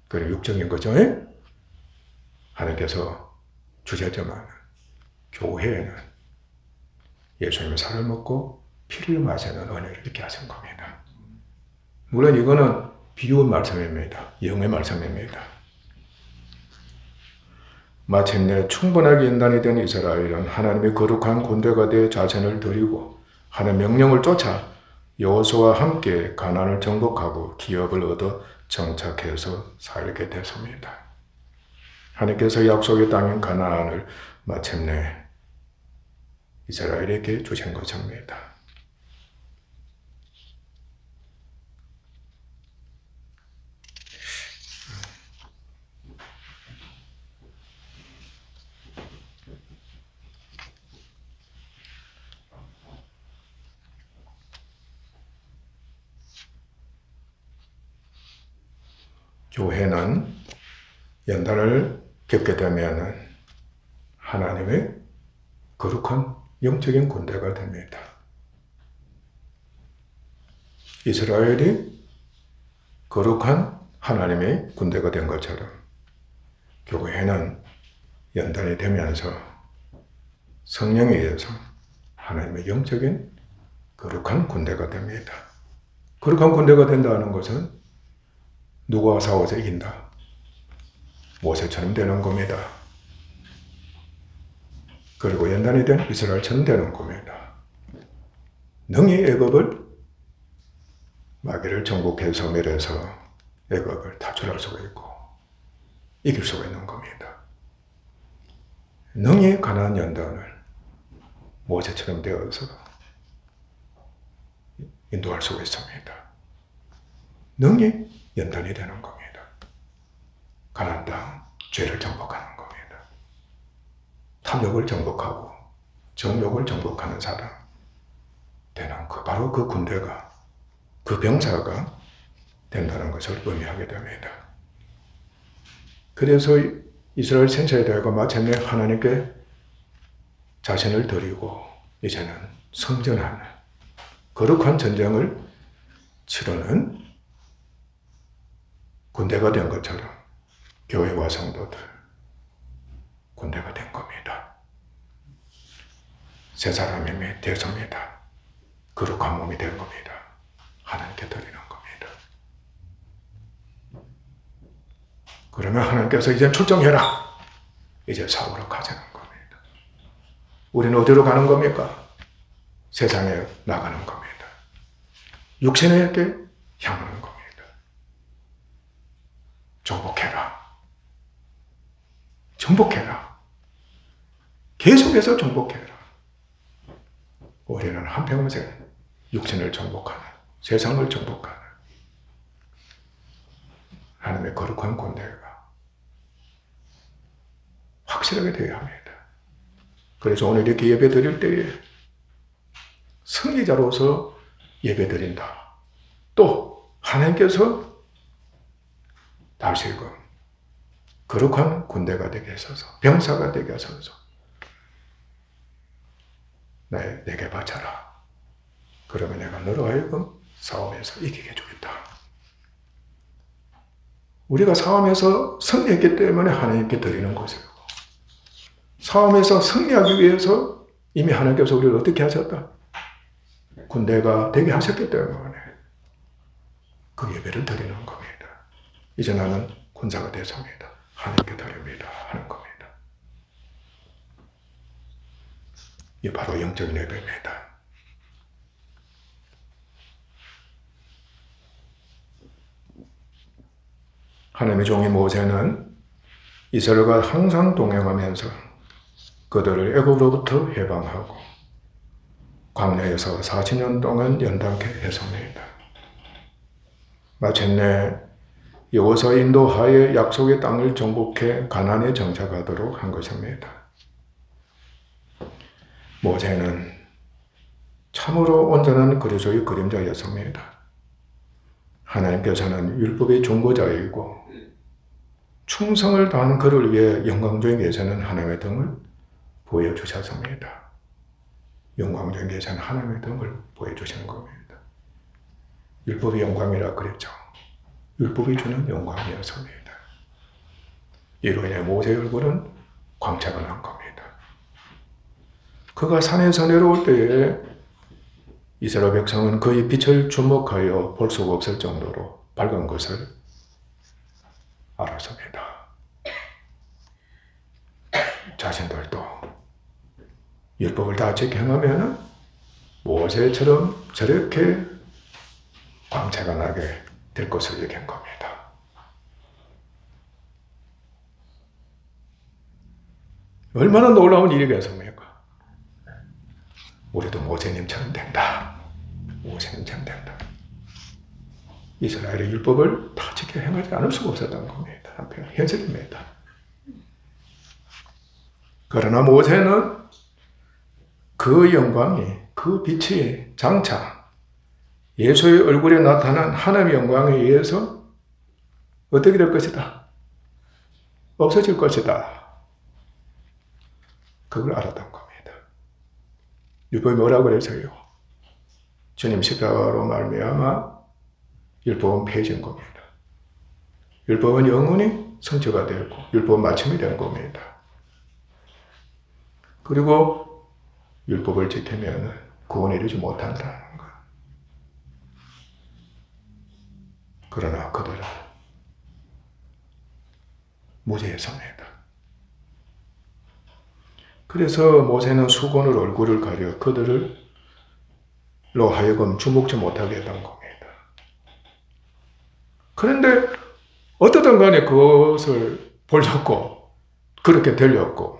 그런 육적인 거죠. 하나님께서 주셨지만 교회에는 예수님의 살을 먹고 피를 마시는 은혜를 입게 하신 겁니다. 물론 이거는 비유 말씀입니다. 영의 말씀입니다. 마침내 충분하게 연단이 된 이스라엘은 하나님의 거룩한 군대가 되어 자신을 드리고 하나님의 명령을 쫓아 여호수아와 함께 가나안을 정복하고 기업을 얻어 정착해서 살게 됐습니다. 하나님께서 약속의 땅인 가나안을 마침내 이스라엘에게 주신 것입니다. 교회는 연단을 겪게 되면 하나님의 거룩한 영적인 군대가 됩니다. 이스라엘이 거룩한 하나님의 군대가 된 것처럼 교회는 연단이 되면서 성령에 의해서 하나님의 영적인 거룩한 군대가 됩니다. 거룩한 군대가 된다는 것은 누구와 싸워서 이긴다? 모세처럼 되는 겁니다. 그리고 연단이 된 이스라엘처럼 되는 겁니다. 능히 애굽을 마귀를 정복해서 소멸해서 애굽을 탈출할 수가 있고 이길 수가 있는 겁니다. 능히 가나안 연단을 모세처럼 되어서 인도할 수가 있습니다. 능히 연단이 되는 겁니다. 가나안 땅 죄를 정복하는 겁니다. 탐욕을 정복하고 정욕을 정복하는 사람 되는 바로 그 군대가 그 병사가 된다는 것을 의미하게 됩니다. 그래서 이스라엘 생사대가 마침내 하나님께 자신을 드리고 이제는 성전하는 거룩한 전쟁을 치르는 군대가 된 것처럼 교회와 성도들 군대가 된 겁니다. 새 사람임이 되sob니다. 거룩한 몸이 된 겁니다. 하나님께 드리는 겁니다. 그러면 하나님께서 이제 출정해라. 이제 싸우러 가자는 겁니다. 우리는 어디로 가는 겁니까? 세상에 나가는 겁니다. 육신에게 향하는 겁니다. 정복해라. 정복해라. 계속해서 정복해라. 우리는 한평생 육신을 정복하는, 세상을 정복하는 하나님의 거룩한 군대가 확실하게 되어야 합니다. 그래서 오늘 이렇게 예배 드릴 때에 승리자로서 예배 드린다. 또 하나님께서 다시금 거룩한 군대가 되게 하소서, 병사가 되게 하소서. 내게 바쳐라. 그러면 내가 너로 하여금 싸움에서 이기게 해주겠다. 우리가 싸움에서 승리했기 때문에 하나님께 드리는 것이고, 싸움에서 승리하기 위해서 이미 하나님께서 우리를 어떻게 하셨다? 군대가 되게 하셨기 때문에 그 예배를 드리는 겁니다. 이제 나는 군사가 되sob니다. 하나님께 드립니다. 하는 겁니다. 이게 바로 영적인 예배입니다. 하나님의 종이 모세는 이스라엘과 항상 동행하면서 그들을 애굽으로부터 해방하고 광야에서 40년 동안 연단케 했습니다. 마침내 여호수아 인도하에 약속의 땅을 정복해 가나안에 정착하도록 한 것입니다. 모세는 참으로 온전한 그리스도의 그림자였습니다. 하나님께서는 율법의 중보자이고 충성을 다한 그를 위해 영광적인 예전은 하나님의 등을 보여주셨습니다. 영광적인 예전 하나님의 등을 보여주신 겁니다. 율법의 영광이라 그랬죠. 율법이 주는 영광이었습니다. 이로 인해 모세의 얼굴은 광채가 난 겁니다. 그가 산에서 내려올 때에 이스라엘 백성은 그의 빛을 주목하여 볼 수가 없을 정도로 밝은 것을 알았습니다. 자신들도 율법을 다 지켜가면 모세처럼 저렇게 광채가 나게 될 것을 얘기한 겁니다. 얼마나 놀라운 일이겠습니까? 우리도 모세님처럼 된다. 모세님처럼 된다. 이스라엘의 율법을 다 지켜 행하지 않을 수가 없었던 겁니다. 한편 현실입니다. 그러나 모세는 그 영광이, 그 빛이 장차 예수의 얼굴에 나타난 하나님의 영광에 의해서 어떻게 될 것이다? 없어질 것이다. 그걸 알았던 겁니다. 율법이 뭐라고 그래서요? 주님 십자가로 말미암아 율법은 폐해진 겁니다. 율법은 영원히 성취가 되고 율법은 마침이 된 겁니다. 그리고 율법을 지키면 구원에 이르지 못한다는 것. 그러나 그들은 무죄했습니다. 그래서 모세는 수건으로 얼굴을 가려 그들로 하여금 주목지 못하게 했던 겁니다. 그런데 어떻든 간에 그것을 보려고 그렇게 들렸고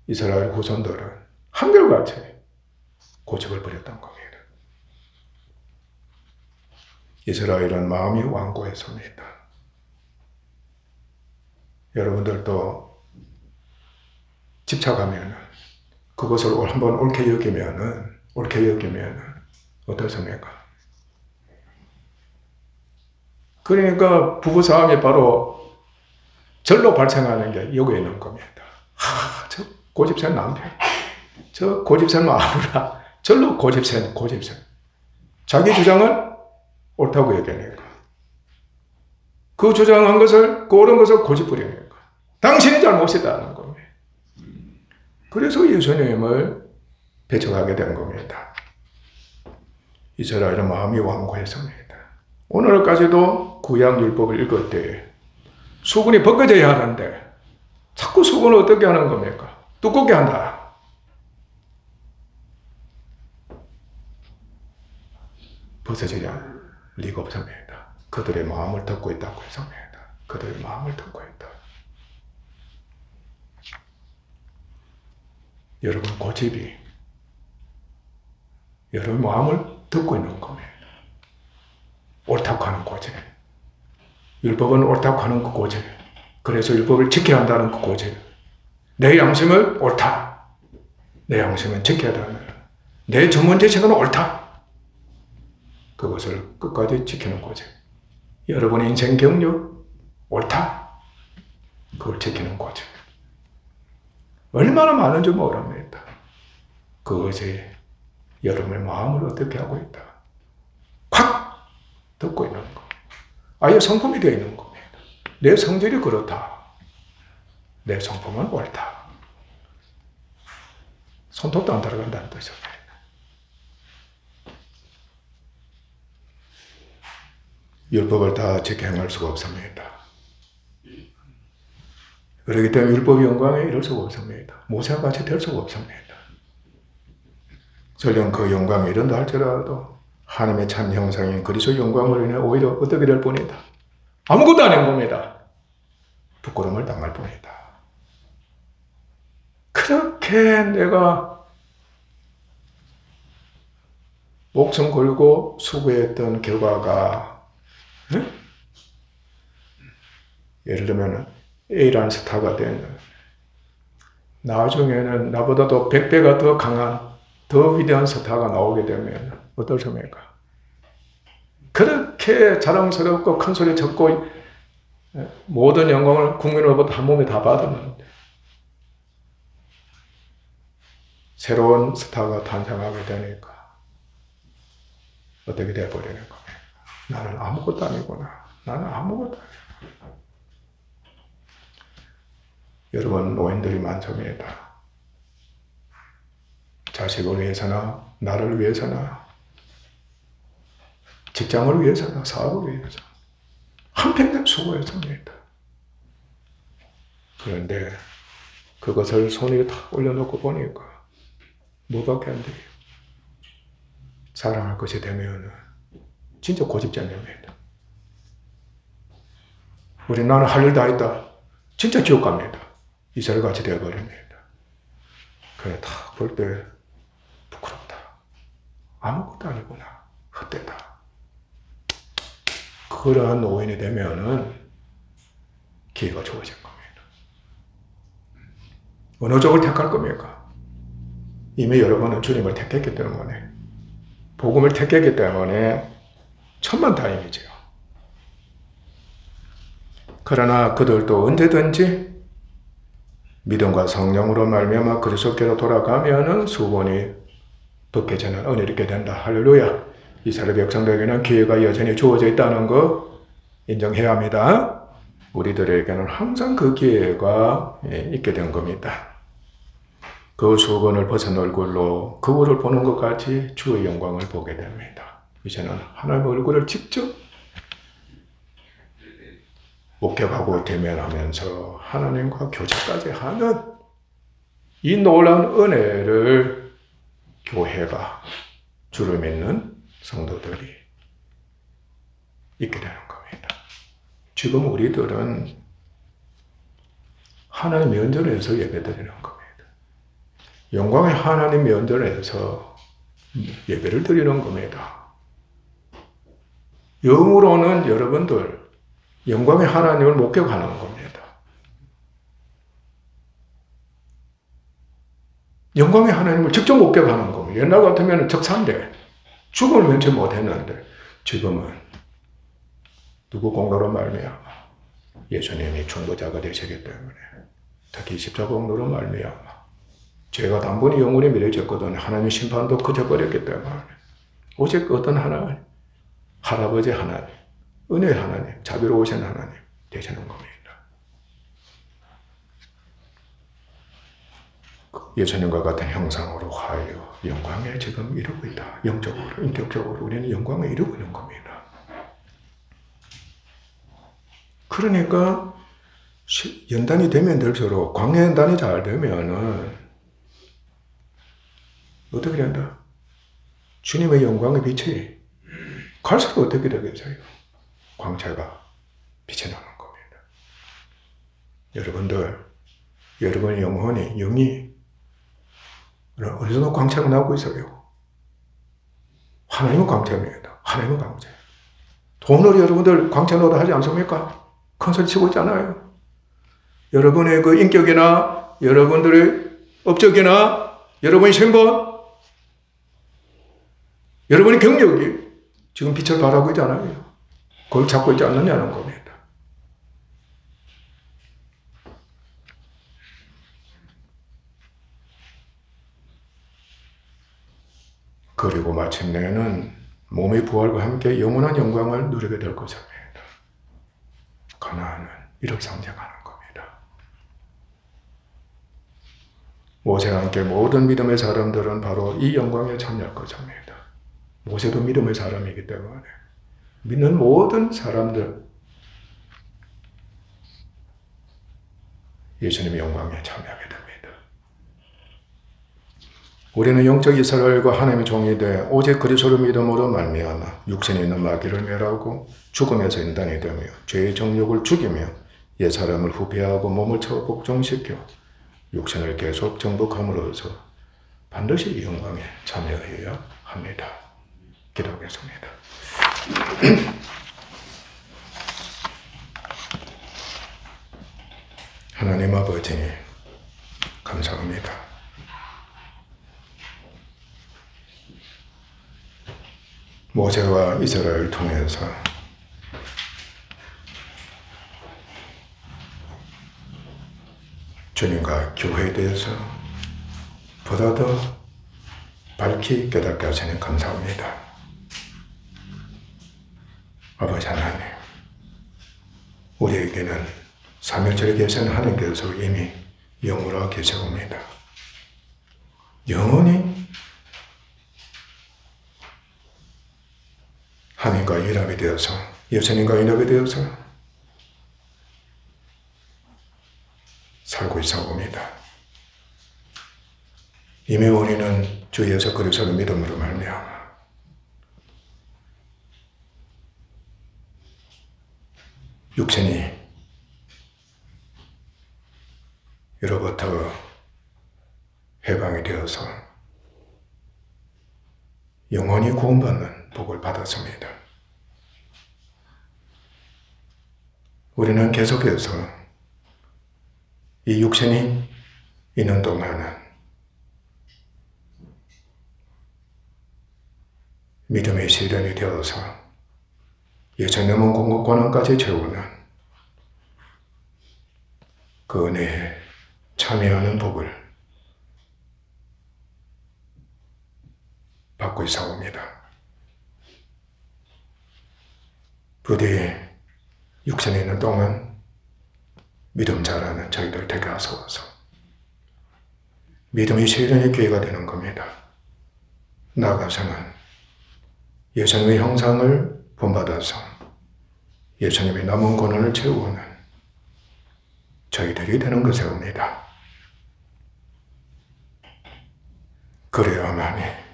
이스라엘 후손들은 한결같이 고집을 부렸던 겁니다. 이스라엘은 마음이 완고했습니다. 여러분들도 집착하면 그것을 한번 옳게 여기면 어떻습니까? 그러니까 부부싸움이 바로 절로 발생하는 게 여기에 있는 겁니다. 저 고집센 남편, 저 고집센 마누라, 절로 고집센. 자기 주장은 옳다고 얘기하는 거. 그 주장한 것을, 그 옳은 것을 고집부리는 거. 당신이 잘못이다는 겁니다. 그래서 예수님을 배척하게 된 겁니다. 이스라엘은 마음이 완고했습니다. 오늘까지도 구약율법을 읽을 때 수건이 벗겨져야 하는데 자꾸 수건을 어떻게 하는 겁니까? 두껍게 한다. 벗어지냐? 리가 없습니다. 그들의 마음을 듣고 있다고 했습니다. 그들의 마음을 듣고 있다. 여러분 고집이 여러분 마음을 듣고 있는 겁니다. 옳다고 하는 고집. 율법은 옳다고 하는 그 고집. 그래서 율법을 지켜야 한다는 그 고집. 내 양심을 옳다. 내 양심은 지켜야 한다. 내 전문 지식은 옳다. 그것을 끝까지 지키는 고집. 여러분의 인생 경력 옳다. 그걸 지키는 고집. 얼마나 많은지 모릅니다. 그것이 여러분의 마음을 어떻게 하고 있다. 확 듣고 있는 거. 아예 성품이 되어 있는 겁니다. 내 성질이 그렇다. 내 성품은 옳다. 손톱도 안 들어간다는 뜻입니다. 율법을 다 지켜 행할 수가 없습니다. 그렇기 때문에 율법의 영광에 이를 수가 없습니다. 모세와 같이 될 수가 없습니다. 설령 그 영광에 이른다 할지라도 하나님의 참 형상인 그리스도의 영광으로 인해 오히려 어떻게 될 뿐이다. 아무것도 아닌 겁니다. 부끄러움을 당할 뿐이다. 그렇게 내가 목숨 걸고 수고했던 결과가 예를 들면 A라는 스타가 되는 나중에는 나보다도 100배가 더 강한 더 위대한 스타가 나오게 되면 어떻습니까? 그렇게 자랑스럽고 큰 소리 쳤고 모든 영광을 국민으로부터 한 몸에 다 받았는데 새로운 스타가 탄생하게 되니까 어떻게 되어버리는 겁니까? 나는 아무것도 아니구나. 나는 아무것도 아니구나. 여러분 노인들이 많습니다. 자식을 위해서나 나를 위해서나 직장을 위해서나 사업을 위해서 한평생 수고했습니다. 그런데 그것을 손에 탁 올려놓고 보니까 뭐밖에 안 돼요. 사랑할 것이 되면 진짜 고집쟁입니다. 우리 나는 할 일 다 했다. 진짜 지옥 갑니다. 이스라엘같이 되어버립니다. 그래 딱 볼 때 부끄럽다. 아무것도 아니구나. 헛되다. 그러한 노인이 되면은 기회가 주어진 겁니다. 어느 쪽을 택할 겁니까? 이미 여러분은 주님을 택했기 때문에 복음을 택했기 때문에 천만다행이죠. 그러나 그들도 언제든지 믿음과 성령으로 말미암아 그리스도께로 돌아가면은 수건이 벗겨지는 은혜를 입게 된다. 할렐루야. 이스라엘 백성들에게는 기회가 여전히 주어져 있다는 거 인정해야 합니다. 우리들에게는 항상 그 기회가 있게 된 겁니다. 그 수건을 벗은 얼굴로 그분을 보는 것 같이 주의 영광을 보게 됩니다. 이제는 하나님의 얼굴을 직접 목격하고 대면하면서 하나님과 교제까지 하는 이 놀라운 은혜를 교회가 주를 믿는 성도들이 있게 되는 겁니다. 지금 우리들은 하나님 면전에서 예배드리는 겁니다. 영광의 하나님 면전에서 예배를 드리는 겁니다. 영으로는 여러분들 영광의 하나님을 목격하는 겁니다. 영광의 하나님을 직접 목격하는 겁니다. 옛날 같으면 적산데 죽음을 면치 못했는데 지금은 누구 공로로 말미암아 예수님이 중보자가 되시기 때문에 특히 십자가 공로로 말미암아 죄가 단번에 영원히 미뤄졌거든. 하나님의 심판도 그쳐버렸기 때문에 오직 어떤 하나님, 할아버지 하나님, 은혜의 하나님, 자비로우신 하나님 되시는 겁니다. 예수님과 같은 형상으로 하여 영광에 지금 이루고 있다. 영적으로, 인격적으로 우리는 영광에 이루고 있는 겁니다. 그러니까 연단이 되면 될수록 광야 연단이 잘 되면은 어떻게 된다? 주님의 영광의 빛이 갈수록 어떻게 되겠어요? 광채가 빛이 나는 겁니다. 여러분들, 여러분의 영혼이, 영이 어느 정도 광채가 나오고 있어요. 하나님은 광채입니다. 하나님은 광채. 돈으로 여러분들 광채 노릇 하지 않습니까? 큰 소리 치고 있잖아요. 여러분의 그 인격이나 여러분들의 업적이나 여러분의 신분, 여러분의 경력이 지금 빛을 발하고 있잖아요. 그걸 찾고 있지 않느냐는 겁니다. 그리고 마침내는 몸의 부활과 함께 영원한 영광을 누리게 될 것입니다. 가나안은 이렇게 상징하는 겁니다. 모세와 함께 모든 믿음의 사람들은 바로 이 영광에 참여할 것입니다. 모세도 믿음의 사람이기 때문에 믿는 모든 사람들 예수님의 영광에 참여하게 됩니다. 우리는 영적 이스라엘과 하나님의 종이 돼 오직 그리스도를 믿음으로 말미암아 육신에 있는 마귀를 멸하고 죽음에서 인단이 되며 죄의 정욕을 죽이며 옛사람을 후패하고 몸을 채워 복종시켜 육신을 계속 정복함으로써 반드시 이 영광에 참여해야 합니다. 기도하겠습니다. 하나님 아버지 감사합니다. 모세와 이스라엘을 통해서 주님과 교회에 대해서 보다 더 밝히 깨닫게 하시니 감사합니다. 아버지 하나님, 우리에게는 삼일절에 계신 하나님께서 이미 영으로 계셔옵니다. 영원히 하나님과 연합이 되어서 예수님과 연합이 되어서 살고 있사옵니다. 이미 우리는 주 예수 그리스도를 믿음으로 말미암아 육신이 이로부터 해방이 되어서 영원히 구원받는 복을 받았습니다. 우리는 계속해서 이 육신이 있는 동안은 믿음의 실현이 되어서 예수님은 공급 권한까지 채우는 그 은혜에 참여하는 복을 받고 있사옵니다. 부디 육신에 있는 동안 믿음 잘하는 저희들 되게 하소서. 믿음이 세상의 기회가 되는 겁니다. 나아가서는 예수님의 형상을 본받아서 예수님의 남은 권한을 채우는 저희들이 되는 것이옵니다. 그래야만이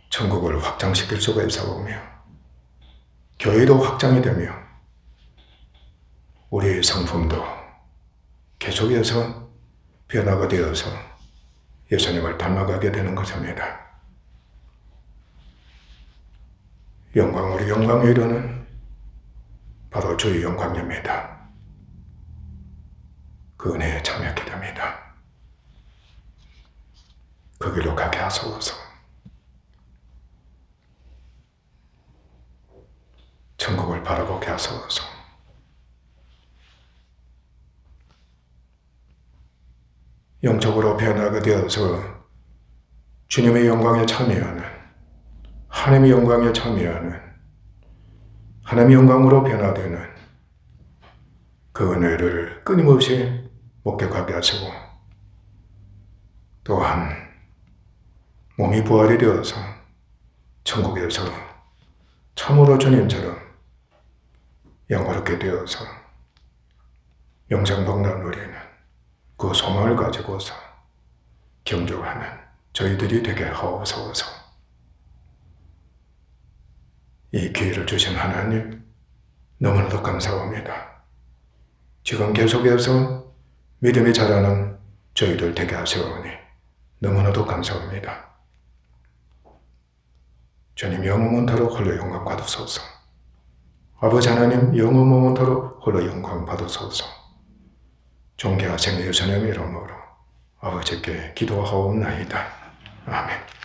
천국을 확장시킬 수가 있사오며 교회도 확장이 되며 우리의 성품도 계속해서 변화가 되어서 예수님을 닮아가게 되는 것입니다. 영광으로 영광에 이르는 바로 주의 영광입니다. 그 은혜에 참여하게 됩니다. 그 길로 가게 하소서. 천국을 바라보게 하소서. 영적으로 변화가 되어서 주님의 영광에 참여하는, 하나님의 영광에 참여하는, 하나님의 영광으로 변화되는 그 은혜를 끊임없이 목격하게 하시고, 또한 몸이 부활이 되어서 천국에서 참으로 주님처럼 영화롭게 되어서 영생복락 누리는 그 소망을 가지고서 경주하는 저희들이 되게 하옵소서. 이 기회를 주신 하나님 너무나도 감사합니다. 지금 계속해서 믿음이 자라는 저희들 되게 하시오니 너무나도 감사합니다. 주님 영원토록 홀로 영광 받으소서. 아버지 하나님 영원토록 홀로 영광 받으소서. 존귀하신 예수님의 이름으로 아버지께 기도하옵나이다. 아멘.